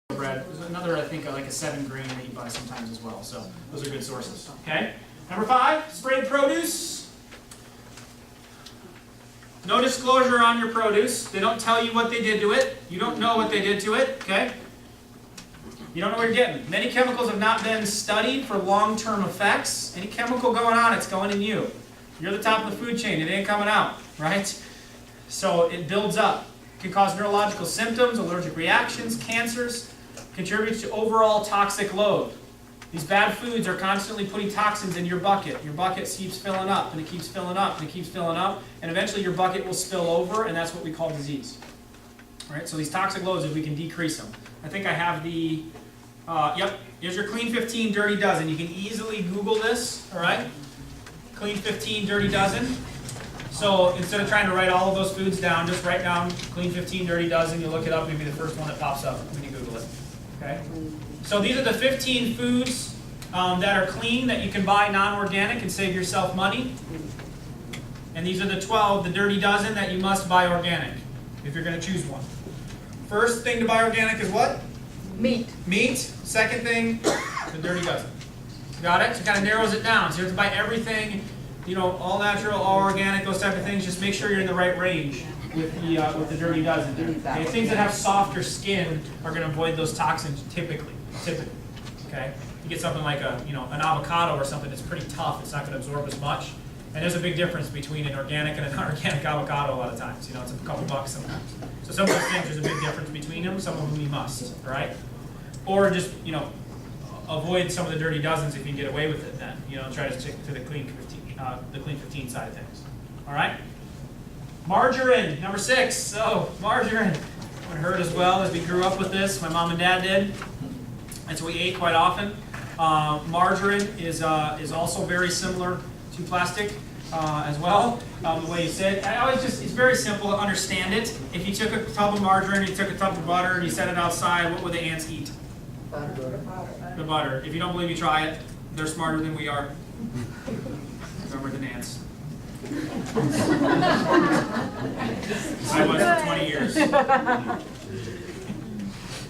bread. There's another, I think, like a 7 grain that you buy sometimes as well. So those are good sources. Okay. Number 5, sprayed produce. No disclosure on your produce. They don't tell you what they did to it. You don't know what they did to it. Okay. You don't know what you're getting. Many chemicals have not been studied for long-term effects. Any chemical going on, it's going in you. You're the top of the food chain. It ain't coming out, right? So it builds up. It can cause neurological symptoms, allergic reactions, cancers, contributes to overall toxic load. These bad foods are constantly putting toxins in your bucket. Your bucket keeps filling up, and it keeps filling up, and it keeps filling up, and eventually your bucket will spill over, and that's what we call disease. All right, so these toxic loads, if we can decrease them. I think I have the, yep, here's your Clean 15 Dirty Dozen. You can easily Google this, all right? Clean 15 Dirty Dozen. So instead of trying to write all of those foods down, just write down Clean 15 Dirty Dozen. You look it up, maybe the first one that pops up when you Google it. Okay? So these are the 15 foods that are clean that you can buy non-organic and save yourself money. And these are the 12, the Dirty Dozen, that you must buy organic if you're going to choose one. First thing to buy organic is what? Meat. Meat. Second thing, the Dirty Dozen. Got it? So it kind of narrows it down. So you have to buy everything, you know, all natural, all organic, those type of things. Just make sure you're in the right range with the Dirty Dozen there. Okay? Things that have softer skin are going to avoid those toxins typically. Okay? You get something like an avocado or something that's pretty tough. It's not going to absorb as much. And there's a big difference between an organic and a non-organic avocado a lot of times. You know, it's a couple bucks sometimes. So some of those things, there's a big difference between them. Some of them you must, right? Or just, you know, avoid some of the Dirty Dozens if you can get away with it then. You know, try to stick to the Clean 15 side of things. All right? Margarine, number 6. So, margarine. I heard as well as we grew up with this. My mom and dad did. That's what we ate quite often. Margarine is also very similar to plastic as well. The way you said, it's very simple to understand it. If you took a tub of margarine, you took a tub of butter, and you set it outside, what would the ants eat? Butter. The butter. If you don't believe me, try it. They're smarter than we are. Remember the ants. I was for 20 years.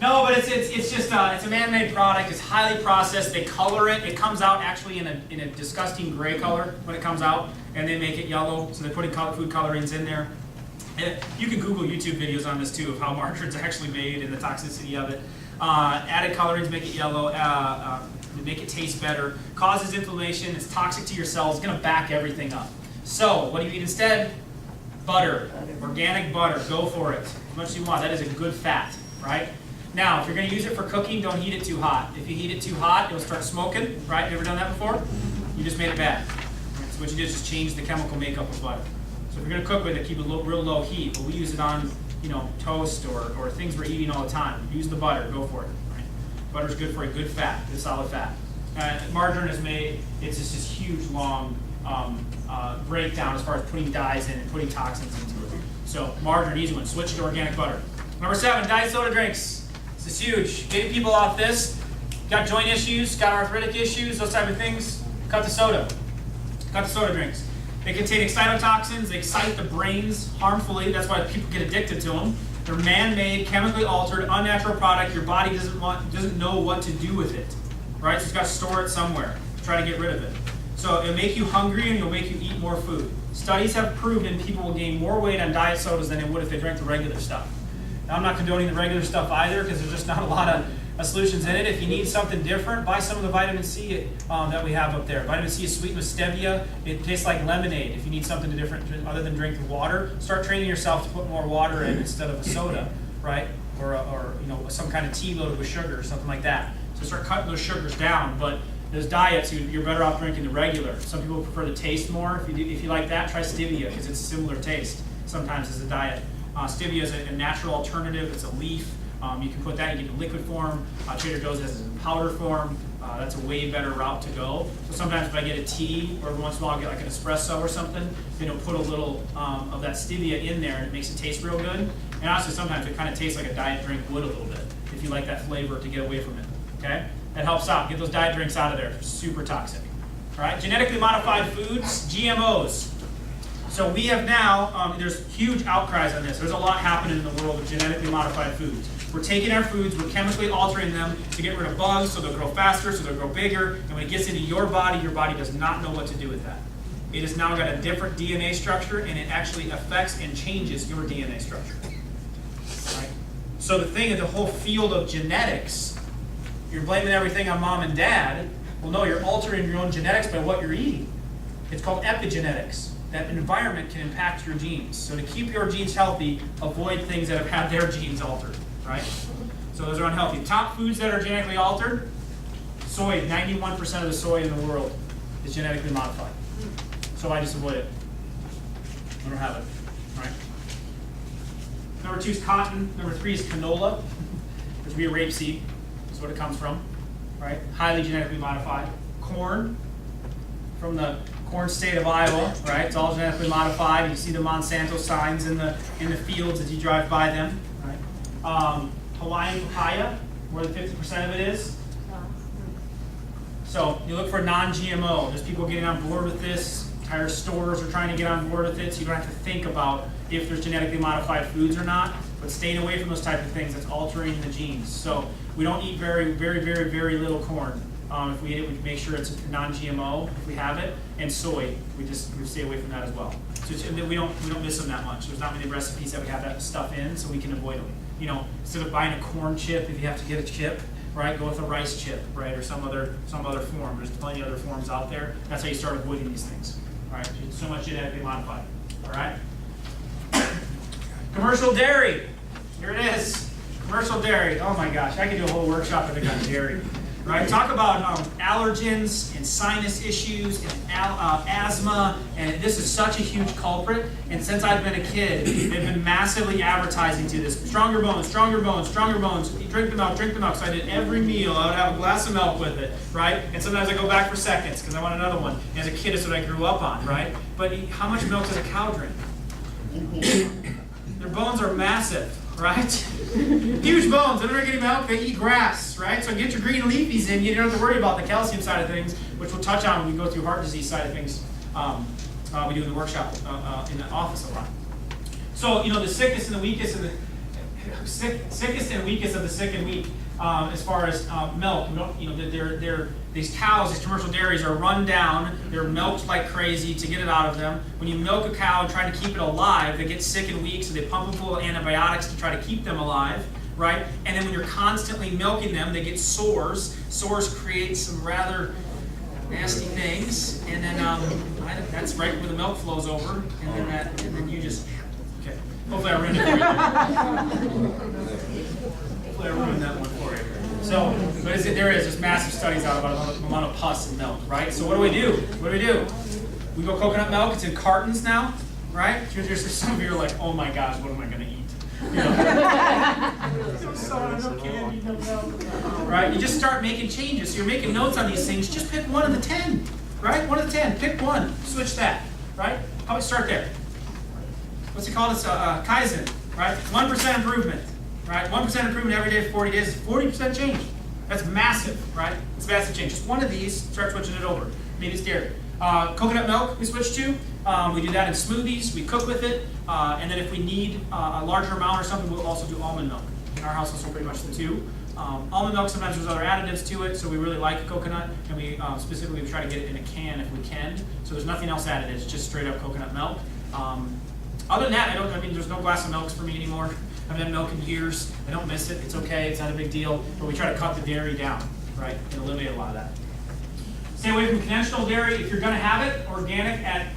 No, but it's just it's a man-made product. It's highly processed. They color it. It comes out actually in a disgusting gray color when it comes out, and they make it yellow. So they're putting food colorings in there. And you can Google YouTube videos on this too of how margarine's actually made and the toxicity of it. Added colorings make it yellow. Make it taste better. Causes inflammation. It's toxic to your cells. It's going to back everything up. So what do you eat instead? Butter. Organic butter. Go for it. As much as you want. That is a good fat, right? Now, if you're going to use it for cooking, don't heat it too hot. If you heat it too hot, it'll start smoking, right? You ever done that before? You just made it bad. So what you did is just change the chemical makeup of butter. So if you're going to cook with it, keep it real low heat. But we use it on, you know, toast or things we're eating all the time. Use the butter. Go for it. Right? Butter's good for a good fat, good solid fat. Margarine is made. It's just this huge, long breakdown as far as putting dyes in and putting toxins into it. So margarine, easy one. Switch to organic butter. Number 7, diet soda drinks. This is huge. Getting people off this. Got joint issues, got arthritic issues, those type of things. Cut the soda. Cut the soda drinks. They contain excitotoxins. They excite the brains harmfully. That's why people get addicted to them. They're man-made, chemically altered, unnatural product. Your body doesn't know what to do with it. Right? So it's got to store it somewhere. Try to get rid of it. So it'll make you hungry and it'll make you eat more food. Studies have proven people will gain more weight on diet sodas than they would if they drank the regular stuff. Now, I'm not condoning the regular stuff either because there's just not a lot of solutions in it. If you need something different, buy some of the vitamin C that we have up there. Vitamin C is sweetened with stevia. It tastes like lemonade. If you need something different other than drinking water, start training yourself to put more water in instead of a soda, right? Or you know, some kind of tea loaded with sugar or something like that. So start cutting those sugars down. But there's diets, you're better off drinking the regular. Some people prefer the taste more. If you like that, try stevia because it's a similar taste sometimes as a diet. Stevia is a natural alternative. It's a leaf. You can put that in liquid form. Trader Joe's has it in powder form. That's a way better route to go. So sometimes if I get a tea, or every once in a while I'll get like an espresso or something, then I'll put a little of that stevia in there and it makes it taste real good. And honestly, sometimes it kind of tastes like a diet drink would a little bit if you like that flavor to get away from it. Okay? That helps out. Get those diet drinks out of there. They're super toxic. All right? Genetically modified foods, GMOs. So we have now, there's huge outcries on this. There's a lot happening in the world of genetically modified foods. We're taking our foods, we're chemically altering them to get rid of bugs so they'll grow faster, so they'll grow bigger, and when it gets into your body does not know what to do with that. It has now got a different DNA structure, and it actually affects and changes your DNA structure. Right? So the thing is, the whole field of genetics, you're blaming everything on mom and dad. Well, no, you're altering your own genetics by what you're eating. It's called epigenetics. That environment can impact your genes. So to keep your genes healthy, avoid things that have had their genes altered, right? So those are unhealthy. Top foods that are genetically altered, soy. 91% of the soy in the world is genetically modified. So I just avoid it. I don't have it, right? Number 2 is cotton. Number 3 is canola, which would be a rapeseed. That's what it comes from, right? Highly genetically modified. Corn, from the corn state of Iowa, right? It's all genetically modified. You see the Monsanto signs in the fields as you drive by them, right? Hawaiian papaya, more than 50% of it is. So you look for non-GMO. There's people getting on board with this. Entire stores are trying to get on board with it, so you don't have to think about if there's genetically modified foods or not. But staying away from those type of things that's altering the genes. So we don't eat very, very, very, very little corn. If we eat it, we make sure it's non-GMO if we have it, and soy. We stay away from that as well. So we don't miss them that much. There's not many recipes that we have that stuff in, so we can avoid them. You know, instead of buying a corn chip, if you have to get a chip, right, go with a rice chip, right, or some other form. There's plenty of other forms out there. That's how you start avoiding these things. All right, it's so much genetically modified. All right. Commercial dairy. Here it is. Commercial dairy. Oh my gosh, I could do a whole workshop on dairy. Right? Talk about allergens and sinus issues and asthma, and this is such a huge culprit. And since I've been a kid, they've been massively advertising to this. Stronger bones, stronger bones, stronger bones. Drink the milk, drink the milk. So I did every meal. I would have a glass of milk with it, right? And sometimes I go back for seconds because I want another one. And as a kid, it's what I grew up on, right? But how much milk does a cow drink? Their bones are massive. Right? Huge bones. They don't drink any milk, they eat grass, right? So get your green leafies in. You don't have to worry about the calcium side of things, which we'll touch on when we go through heart disease side of things. We do in the workshop in the office a lot. So, you know, the sickest and the weakest of the sickest and weakest of the sick and weak, as far as milk. You know, these cows, these commercial dairies are run down. They're milked like crazy to get it out of them. When you milk a cow and try to keep it alive, they get sick and weak, so they pump them full of antibiotics to try to keep them alive, right? And then when you're constantly milking them, they get sores. Sores create some rather nasty things, and then that's right where the milk flows over, and then you just okay. Hopefully I ruined it for you. Hopefully I ruined that one for you. So, but there is just massive studies out about the amount of pus in milk, right? So what do we do? What do we do? We go coconut milk. It's in cartons now, right? There's some of you are like, oh my gosh, what am I going to eat? You know, no soda, no candy, no milk. Right? You just start making changes. So you're making notes on these things. Just pick one of the 10, right? One of the 10. Pick one. Switch that, right? How about start there? What's it called? It's Kaizen, right? 1% improvement. Right? 1% improvement every day for 40 days is 40% change. That's massive, right? It's massive change. Just one of these, start switching it over. Maybe it's dairy. Coconut milk we switch to. We do that in smoothies. We cook with it. And then if we need a larger amount or something, we'll also do almond milk. In our house, also pretty much the two. Almond milk, sometimes there's other additives to it, so we really like coconut. And we specifically we try to get it in a can if we can. So there's nothing else added. It's just straight up coconut milk. Other than that, there's no glass of milks for me anymore. I haven't had milk in years. I don't miss it. It's okay. It's not a big deal. But we try to cut the dairy down, right, and eliminate a lot of that. Stay away from conventional dairy. If you're going to have it, organic at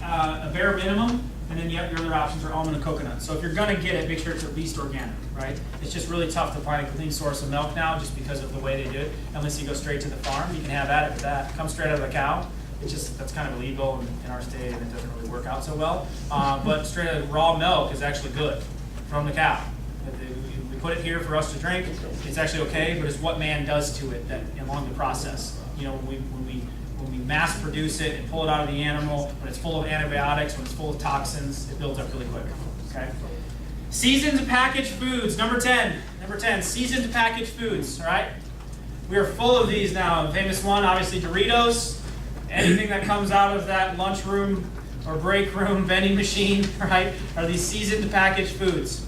a bare minimum, and then your other options are almond and coconut. So if you're going to get it, make sure it's at least organic, right? It's just really tough to find a clean source of milk now just because of the way they do it. Unless you go straight to the farm, you can have at it with that. It comes straight out of the cow. It's just, that's kind of illegal in our state, and it doesn't really work out so well. But straight out of raw milk is actually good from the cow. We put it here for us to drink. It's actually okay, but it's what man does to it that along the process. You know, when we mass produce it and pull it out of the animal, when it's full of antibiotics, when it's full of toxins, it builds up really quick. Okay. Seasoned packaged foods. Number 10. Number 10. Seasoned packaged foods. All right. We are full of these now. The famous one, obviously, Doritos. Anything that comes out of that lunchroom or break room vending machine, right, are these seasoned packaged foods.